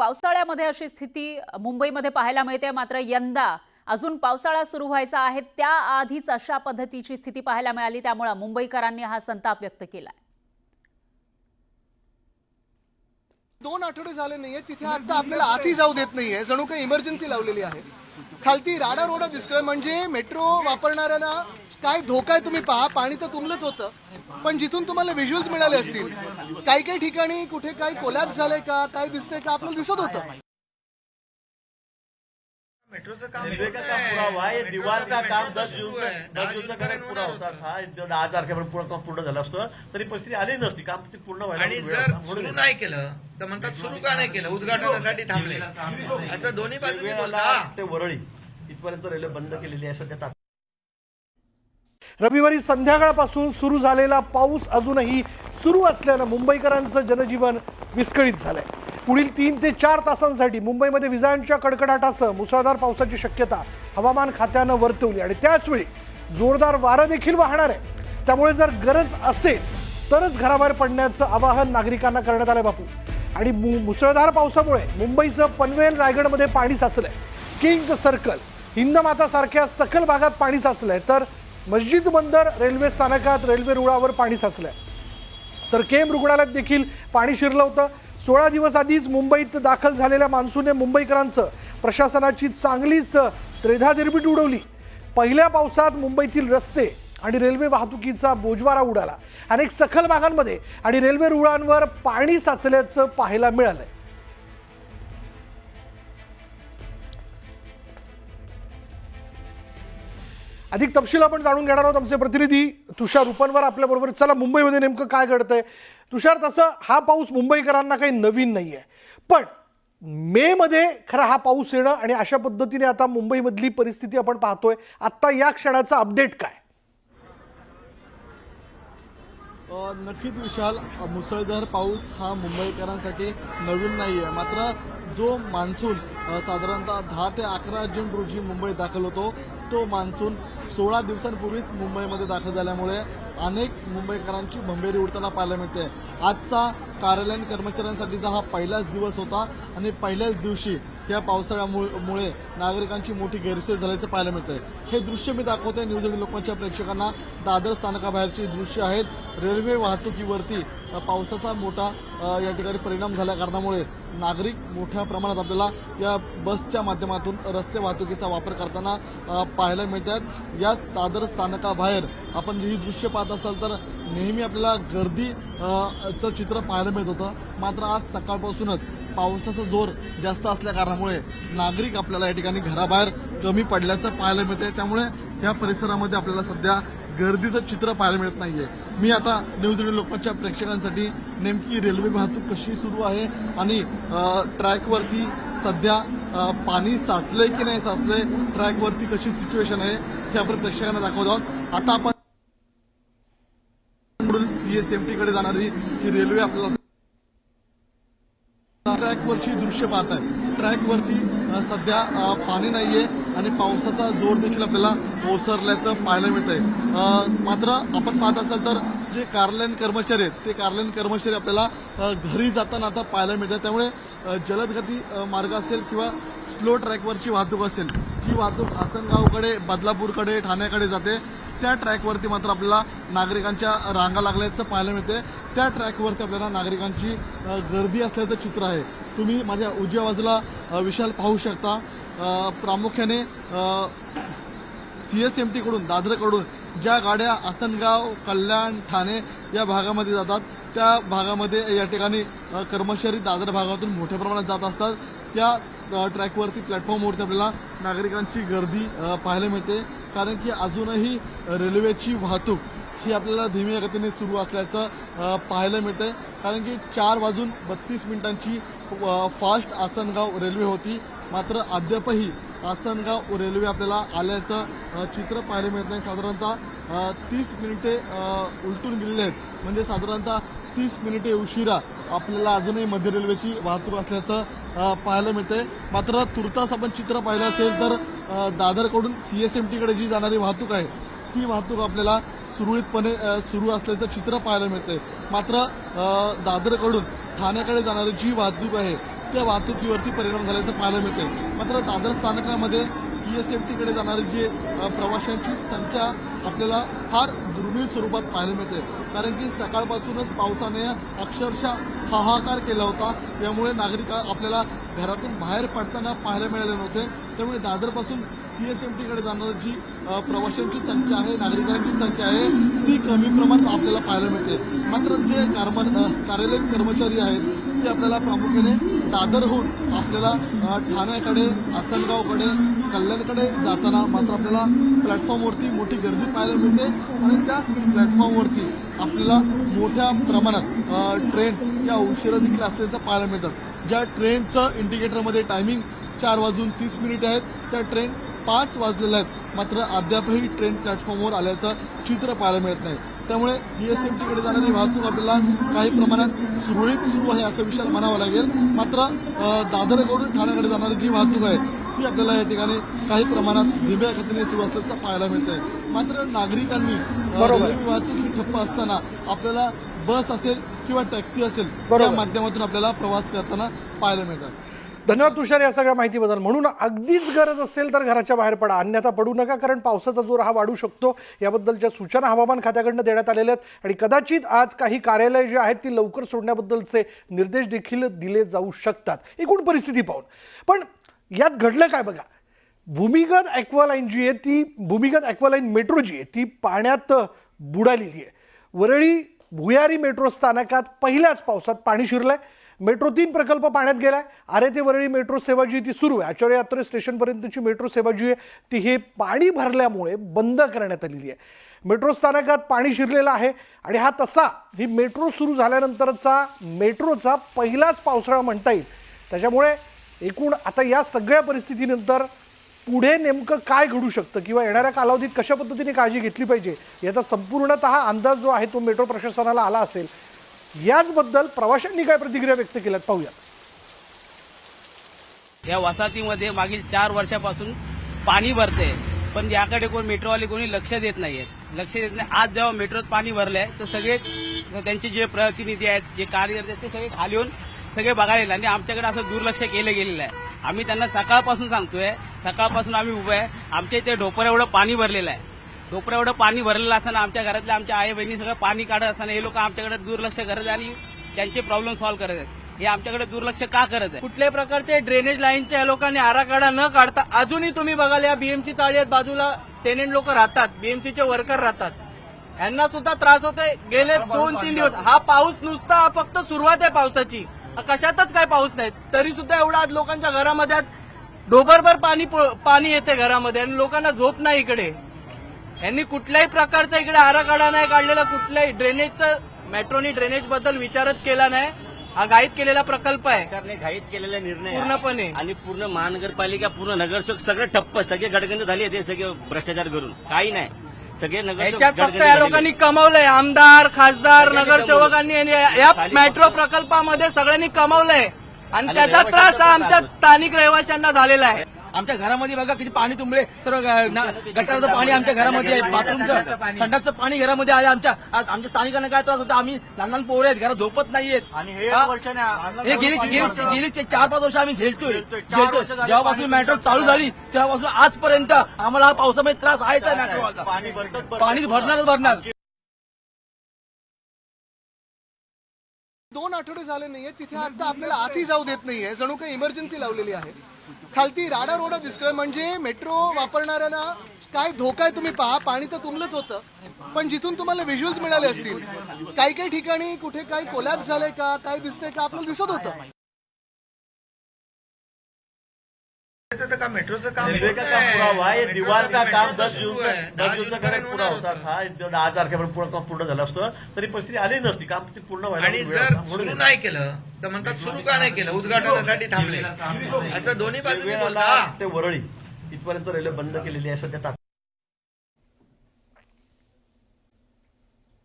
पावसाळ्यामध्ये अशी स्थिती मुंबईमध्ये पाहायला मिळते। मात्र यंदा अजून पावसाळा सुरू व्हायचा आहे त्याआधीच अशा पद्धतीची स्थिती पाहायला मिळाली, त्यामुळे मुंबईकरांनी हा संताप व्यक्त केलाय। 2 आठवडे झाले नाहीये तिथे आता आपल्याला आधी जाऊ देत नाहीये, जणू काही इमर्जन्सी लावलेली आहे। खालती राडा रोडा दिसतोय, म्हणजे मेट्रो वापरणाऱ्यांना काय धोका आहे तुम्ही पहा। पाणी तर तुंबलंच होतं, पण जिथून तुम्हाला व्हिज्युअल्स मिळाले असतील काही काही ठिकाणी कुठे काय कोलॅप्स झालंय का काय दिसतंय का आपल्याला दिसत होतं। मेट्रोचं काम रेल्वे का काम पूरा हुआ है, दीवार का काम 10 जून का पूरा होता था। 10 तारखेपर्यंत पूर्ण झालं असतं तरी परिस्थिती आली नसती, काम ते पूर्ण व्हायला। आणि जर सुरू नाही केलं तर म्हणतात सुरू का नाही केलं, उद्घाटनासाठी थांबले, असं दोन्ही बाजूंनी बोलतात। ते वरळी इथपर्यंत रेल्वे बंद केलेली आहे सध्या। रविवारी संध्याकाळपासून सुरू झालेला पाऊस अजूनही सुरू असल्यानं मुंबईकरांचं जनजीवन विस्कळीत झालंय। पुढील 3 ते 4 तासांसाठी मुंबईमध्ये विजांच्या कडकडाटासह मुसळधार पावसाची शक्यता हवामान खात्यानं वर्तवली आणि त्याचवेळी जोरदार वारं देखील वाहणार आहे। त्यामुळे जर गरज असेल तरच घराबाहेर पडण्याचं आवाहन नागरिकांना करण्यात आलंय बापू। आणि मुसळधार पावसामुळे मुंबईचं पनवेल रायगडमध्ये पाणी साचलंय। किंग्ज सर्कल, हिंदमाता सारख्या सखल भागात पाणी साचलंय, तर मस्जिद बंदर रेल्वे स्थानकात रेल्वे रुळावर पाणी साचलंय, तर केम रुग्णालयात देखील पाणी शिरलं होतं। 16 दिवस आधीच मुंबईत दाखल झालेल्या मान्सूनने मुंबईकरांचं प्रशासनाची चांगलीच त्रेधातिरपीट उडवली। पहिल्या पावसात मुंबईतील रस्ते आणि रेल्वे वाहतुकीचा बोजवारा उडाला। अनेक सखल भागांमध्ये आणि रेल्वे रुळांवर पाणी साचल्याचं पाहायला मिळालंय। अधिक तपशील आपण जाणून घेणार आहोत। आमचे प्रतिनिधी तुषार उपनवर आपल्या बरोबर। चला, मुंबईमध्ये नेमकं काय घडतंय तुषार? तसं हा पाऊस मुंबईकरांना काही नवीन नाहीये, पण मे मध्ये खरा हा पाऊस येणं आणि अशा पद्धतीने आता मुंबईमधली परिस्थिती आपण पाहतोय। आता या क्षणाचा अपडेट काय? नक्कीच विशाल, मुसळधार पाऊस हा मुंबईकरांसाठी नवीन नाही आहे। मात्र जो मान्सून साधारणतः 10 ते 11 जून रोजी मुंबईत दाखल होतो, तो मान्सून 16 दिवसांपूर्वीच मुंबईमध्ये दाखल झाल्यामुळे अनेक मुंबईकरांची भंबेरी उडताना पाहायला मिळते। आजचा कार्यालयीन कर्मचाऱ्यांसाठीचा हा पहिलाच दिवस होता आणि पहिल्याच दिवशी या पावसाळ्यामुळे नागरिकांची मोठी गैरसोय झाल्याचं पाहायला मिळतंय। हे दृश्य मी दाखवतोय न्यूज 18 लोकांच्या प्रेक्षकांना। दादर स्थानकाबाहेरची दृश्य आहेत। रेल्वे वाहतुकीवरती पावसाचा मोठा या ठिकाणी परिणाम झाल्या कारणामुळे नागरिक मोठ्या प्रमाणात आपल्याला या बसच्या माध्यमातून रस्ते वाहतुकीचा वापर करताना पाहायला मिळतात। याच दादर स्थानकाबाहेर आपण ही दृश्य पाहत असाल तर नेहमी आपल्याला गर्दीचं चित्र पाहायला मिळत होतं। मात्र आज सकाळपासूनच पावसाचा जोर जास्त असल्या कारणामुळे नागरिक आपल्याला या ठिकाणी घराबाहेर कमी पडल्याचं पाहायला मिळतंय। त्यामुळे या परिसरामध्ये आपल्याला सध्या गर्दीचं चित्र पाहायला मिळत नाहीये। मी आता न्यूज 18 लोकांच्या प्रेक्षकांसाठी नेमकी रेल्वे वाहतूक कशी सुरू आहे आणि ट्रॅकवरती सध्या पाणी साचलंय की नाही साचलंय, ट्रॅकवरती कशी सिच्युएशन आहे हे आपण प्रेक्षकांना दाखवत आहोत। आता आपण CSMT कडे जाणारी ही रेल्वे आपल्याला ट्रॅकवरची दृश्य पाहत आहे। ट्रॅकवरती सध्या पाणी नाहीये आणि पावसाचा जोर देखील आपल्याला ओसरल्याचं पाहायला मिळतंय। मात्र आपण पाहत असाल तर जे कार्यालयीन कर्मचारी आहेत ते कार्यालयीन कर्मचारी आपल्याला घरी जाताना आता पाहायला मिळतात। त्यामुळे जलदगती मार्ग असेल किंवा स्लो ट्रॅकवरची वाहतूक असेल, जी वाहतूक आसनगावकडे, बदलापूरकडे, ठाण्याकडे जाते, त्या ट्रॅकवरती मात्र आपल्याला नागरिकांच्या रांगा लागल्याचं पाहायला मिळते। त्या ट्रॅकवरती आपल्याला नागरिकांची गर्दी असल्याचं चित्र आहे। तुम्ही माझ्या उजव्या बाजूला विशाल पाहू शकता। प्रामुख्याने CSMT कडून, दादरकडून ज्या गाड्या आसनगाव, कल्याण, ठाणे या भागामध्ये जातात, त्या भागामध्ये या ठिकाणी कर्मचारी दादर भागातून मोठ्या प्रमाणात जात असतात। त्या ट्रॅकवरती, प्लॅटफॉर्मवरती आपल्याला नागरिकांची गर्दी पाहायला मिळते, कारण की अजूनही रेल्वेची वाहतूक ही आपल्याला धीम्या गतीने सुरू असल्याचं पाहायला मिळतंय। कारण की 4:32 फास्ट आसनगाव रेल्वे होती, मात्र अद्यापही आसनगाव रेल्वे आपल्याला आल्याचं चित्र पाहायला मिळत नाही। साधारणतः 30 मिनिटे उलटून गेलेले आहेत, म्हणजे साधारणतः 30 मिनिटे उशिरा आपल्याला अजूनही मध्य रेल्वेची वाहतूक असल्याचं पाहायला मिळतंय। मात्र तुर्तास आपण चित्र पाहिलं असेल तर दादरकडून CSMT कडे जी जाणारी वाहतूक आहे ती वाहतूक आपल्याला सुरळीतपणे सुरू असल्याचं चित्र पाहायला मिळतंय। मात्र दादरकडून ठाण्याकडे जाणारी जी वाहतूक आहे त्या वाहतुकीवरती परिणाम झाल्याचं पाहायला मिळते. मात्र दादर स्थानकामध्ये CSMT कडे जाणारी जी प्रवाशांची संख्या आपल्याला फार दुर्मिळ स्वरूपात पाहायला मिळते. कारण की सकाळपासूनच पावसाने अक्षरशः हाहाकार केला होता. यामुळे नागरिक आपल्याला घरातून बाहेर पडताना पाहायला मिळाले नव्हते. त्यामुळे दादरपासून CSMT कडे जाणारी जी प्रवाशांची संख्या आहे, नागरिकांची संख्या आहे, ती कमी प्रमाणात आपल्याला पाहायला मिळते. मात्र जे कार्यालयीन कर्मचारी आहेत ते आपल्याला प्रामुख्याने दादरहून आपल्याला ठाण्याकडे, आसनगावकडे, कल्याणकडे जाताना मात्र आपल्याला प्लॅटफॉर्मवरती मोठी गर्दी पाहायला मिळते. आणि त्याच प्लॅटफॉर्मवरती आपल्याला मोठ्या प्रमाणात ट्रेन या उशिरा देखील असल्याचं पाहायला मिळतात. ज्या ट्रेनचं इंडिकेटरमध्ये टायमिंग 4:30 आहेत, त्या ट्रेन 5 वाजलेल्या आहेत. मात्र अद्यापही ट्रेन प्लॅटफॉर्मवर आल्याचं चित्र पाहायला मिळत नाही. त्यामुळे CSMT कडे जाणारी वाहतूक आपल्याला काही प्रमाणात सुरळीत सुरू आहे असं विषय म्हणावं लागेल. मात्र दादरकडून ठाण्याकडे जाणारी जी वाहतूक आहे ती आपल्याला या ठिकाणी काही प्रमाणात धीम्या गतीने सुरू असल्याचं पाहायला मिळतंय. मात्र नागरिकांनी रेल्वे वाहतूक ही ठप्प असताना आपल्याला बस असेल किंवा टॅक्सी असेल त्या माध्यमातून आपल्याला प्रवास करताना पाहायला मिळतात. धन्यवाद तुषार या सगळ्या माहितीबद्दल. म्हणून अगदीच गरज असेल तर घराच्या बाहेर पडा, अन्यथा पडू नका, कारण पावसाचा जोर हा वाढू शकतो. याबद्दलच्या सूचना हवामान खात्याकडनं देण्यात आलेल्या आहेत आणि कदाचित आज काही कार्यालय जे आहेत ती लवकर सोडण्याबद्दलचे निर्देश देखील दिले जाऊ शकतात एकूण परिस्थिती पाहून. पण यात घडलं काय बघा, भूमिगत ॲक्वालाईन जी आहे ती भूमिगत ॲक्वालाईन मेट्रो जी आहे ती पाण्यात बुडालेली आहे. वरळी भुयारी मेट्रो स्थानकात पहिल्याच पावसात पाणी शिरलंय. मेट्रो 3 प्रकल्प पाण्यात गेलाय. आरे ते वरळी मेट्रो सेवा जी ती सुरू आहे. आचार्य यात्रे स्टेशनपर्यंतची मेट्रो सेवा जी आहे ती हे पाणी भरल्यामुळे बंद करण्यात आलेली आहे. मेट्रो स्थानकात पाणी शिरलेलं आहे आणि हा तसा ही मेट्रो सुरू झाल्यानंतरचा मेट्रोचा पहिलाच पावसाळा म्हणता येईल. त्याच्यामुळे एकूण आता या सगळ्या परिस्थितीनंतर पुढे नेमकं काय घडू शकतं किंवा येणाऱ्या कालावधीत कशा पद्धतीने काळजी घेतली पाहिजे याचा संपूर्णतः अंदाज जो आहे तो मेट्रो प्रशासनाला आला असेल. याचबद्दल प्रवाशांनी काय प्रतिक्रिया व्यक्त केल्यात पाहूयात. या वसाहतीमध्ये मागील 4 वर्षापासून पाणी भरते, पण याकडे कोण मेट्रोवाले कोणी लक्ष देत नाहीये. आज जेव्हा मेट्रोत पाणी भरलंय तर सगळे त्यांचे जे प्रतिनिधी आहेत, जे कार्यकर्ते आहेत, ते सगळे खाली येऊन सगळे बघायला आणि आमच्याकडे असं दुर्लक्ष केलं गेलेलं आहे. आम्ही त्यांना सकाळपासून सांगतोय, सकाळपासून आम्ही उभं आहे. आमच्या इथे ढोपर एवढं पाणी भरलेलं आहे. ढोपर एवढं पाणी भरलेलं असताना आमच्या घरातल्या आमच्या आई बहिणी सगळं पाणी काढत असताना हे लोक आमच्याकडे दुर्लक्ष करत आहे आणि त्यांचे प्रॉब्लेम सॉल्व्ह करत आहेत. हे आमच्याकडे दुर्लक्ष का करत आहे? कुठल्याही प्रकारचे ड्रेनेज लाईनच्या या लोकांनी आराखडा न काढता अजूनही तुम्ही बघाल या BMC चाळीत बाजूला टेनेंट लोक राहतात, BMCचे वर्कर राहतात, यांना सुद्धा त्रास होतोय. गेले 2-3 दिवस हा पाऊस नुसता फक्त सुरुवात आहे पावसाची, कशातच काय पाऊस नाही, तरी सुद्धा एवढा आज लोकांच्या घरामध्ये आज ढोबरभर पाणी येते घरामध्ये आणि लोकांना झोप नाही इकडे. यांनी कुठल्याही प्रकारचा इकडे आराखडा नाही काढलेला, कुठल्याही ड्रेनेजचं मेट्रोनी ड्रेनेज बद्दल विचारच केला नाही. हा घाईत केलेला प्रकल्प आहे, सरकारने घाईत केलेला निर्णय पूर्णपणे. आणि पूर्ण महानगरपालिका, पूर्ण नगरसेवक सगळं ठप्प, सगळे गडगंज झाले ते सगळे भ्रष्टाचार करून काही नाही. सगळे याच्यात फक्त या लोकांनी कमावलंय, आमदार, खासदार, नगरसेवकांनी या मेट्रो प्रकल्पामध्ये सगळ्यांनी कमावलंय आणि त्याचा त्रास हा आमच्या स्थानिक रहिवाशांना झालेला आहे. आमच्या घरामध्ये बघा किती पाणी तुंबले, सर्व गटाराचं पाणी आमच्या घरामध्ये आहे, बाथरूमचं संडासचं पाणी घरामध्ये आहे. आमच्या स्थानिकांना काय त्रास होता, आम्ही लहान लहान पोरं आहेत, घरात झोपत नाहीयेत. हे गेली 4-5 वर्ष आम्ही झेलतोय. जेव्हापासून मेट्रो चालू झाली तेव्हापासून आजपर्यंत आम्हाला हा पावसामध्ये त्रास आहेच आहे. मेट्रोचा पाणी भरणार. 2 आठवडे झाले नाहीये तिथे आता आपल्याला आधी जाऊ देत नाहीये. जणू काही इमर्जन्सी लावलेली आहे. खालती राडा रोडा दिसतोय. म्हणजे मेट्रो वापरणाऱ्यांना काय धोका आहे तुम्ही पहा. पाणी तर तुंबलंच होतं, पण जिथून तुम्हाला व्हिज्युअल्स मिळाले असतील काही ठिकाणी कुठे काय कोलॅप्स झालंय का, काय दिसतंय का आपल्याला दिसत होतं. का मेट्रोचं काम रेल्वे का काम पूरा हुआ है. ये दीवार का काम 10 दिवसाकडे पूरा होता था. 10 तारखेपर्यंत पूर्ण झालं असतं तरी परिस्थिती आली नसती. काम ते पूर्ण आणि जर सुरू नाही केलं तर म्हणतात सुरू का नाही केलं, उद्घाटनासाठी थांबले, असं दोन्ही बाजूनी बोलतात. ते वरळी इथपर्यंत रेल्वे बंद केलेली आहे सध्या.